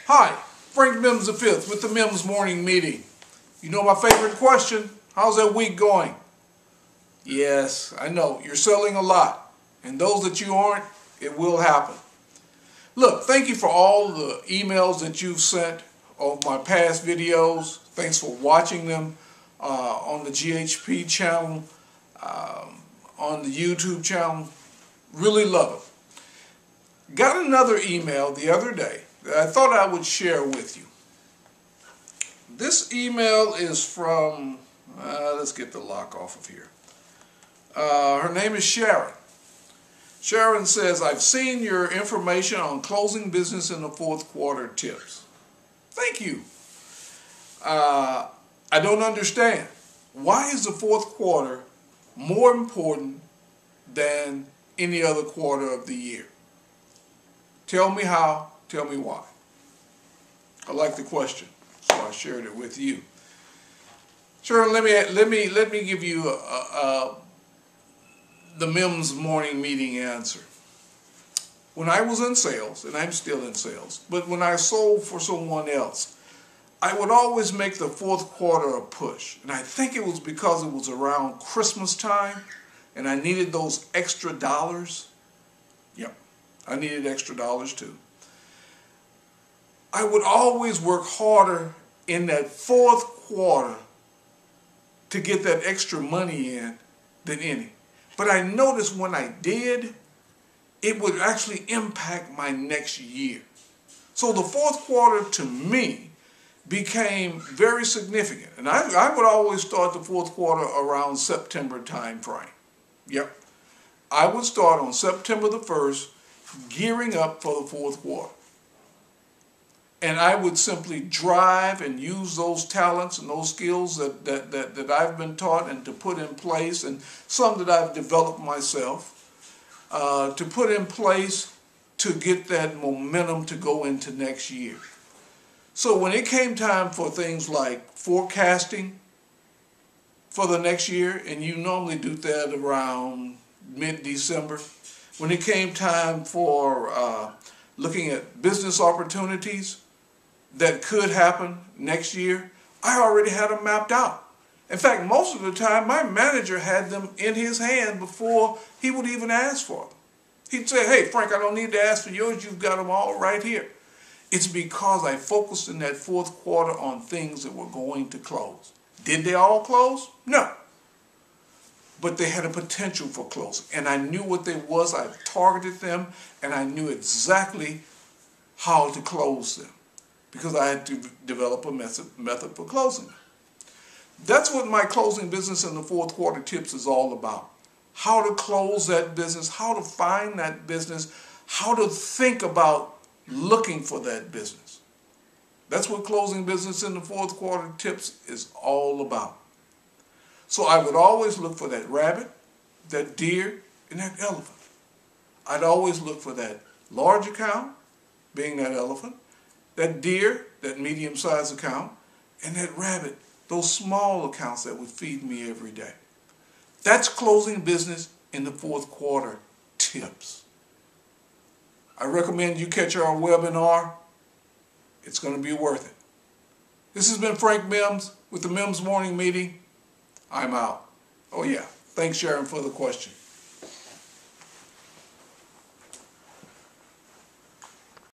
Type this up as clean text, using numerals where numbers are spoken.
Hi, Frank Mims V with the Mims Morning Meeting. You know my favorite question, how's that week going? Yes, I know, you're selling a lot. And those that you aren't, it will happen. Look, thank you for all the emails that you've sent of my past videos. Thanks for watching them on the GHP channel, on the YouTube channel. Really love it. Got another email the other day that I thought I would share with you. This email is from, let's get the lock off of here. Her name is Sharon. Sharon says, I've seen your information on closing business in the fourth quarter tips. Thank you. I don't understand. Why is the fourth quarter more important than any other quarter of the year? Tell me how, tell me why. I like the question, so I shared it with you. Sharon, let me give you the Mims Morning Meeting answer. When I was in sales, and I'm still in sales, but when I sold for someone else, I would always make the fourth quarter a push. And I think it was because it was around Christmas time, and I needed those extra dollars. Yep, I needed extra dollars too. I would always work harder in that fourth quarter to get that extra money in than any. But I noticed when I did, it would actually impact my next year. So the fourth quarter to me became very significant. And I would always start the fourth quarter around September time frame. Yep. I would start on September the 1st, gearing up for the fourth quarter. And I would simply drive and use those talents and those skills that I've been taught and to put in place, and some that I've developed myself, to put in place to get that momentum to go into next year. So when it came time for things like forecasting for the next year, and you normally do that around mid-December, when it came time for looking at business opportunities that could happen next year, I already had them mapped out. In fact, most of the time, my manager had them in his hand before he would even ask for them. He'd say, hey, Frank, I don't need to ask for yours. You've got them all right here. It's because I focused in that fourth quarter on things that were going to close. Did they all close? No. But they had a potential for closing. And I knew what they was. I targeted them, and I knew exactly how to close them, because I had to develop a method for closing them. That's what my closing business in the fourth quarter tips is all about. How to close that business, how to find that business, how to think about looking for that business. That's what closing business in the fourth quarter tips is all about. So I would always look for that rabbit, that deer, and that elephant. I'd always look for that large account, being that elephant, that deer, that medium-sized account, and that rabbit, those small accounts that would feed me every day. That's closing business in the fourth quarter tips. I recommend you catch our webinar. It's going to be worth it. This has been Frank Mims with the Mims Morning Meeting. I'm out. Oh yeah, thanks Sharon for the question.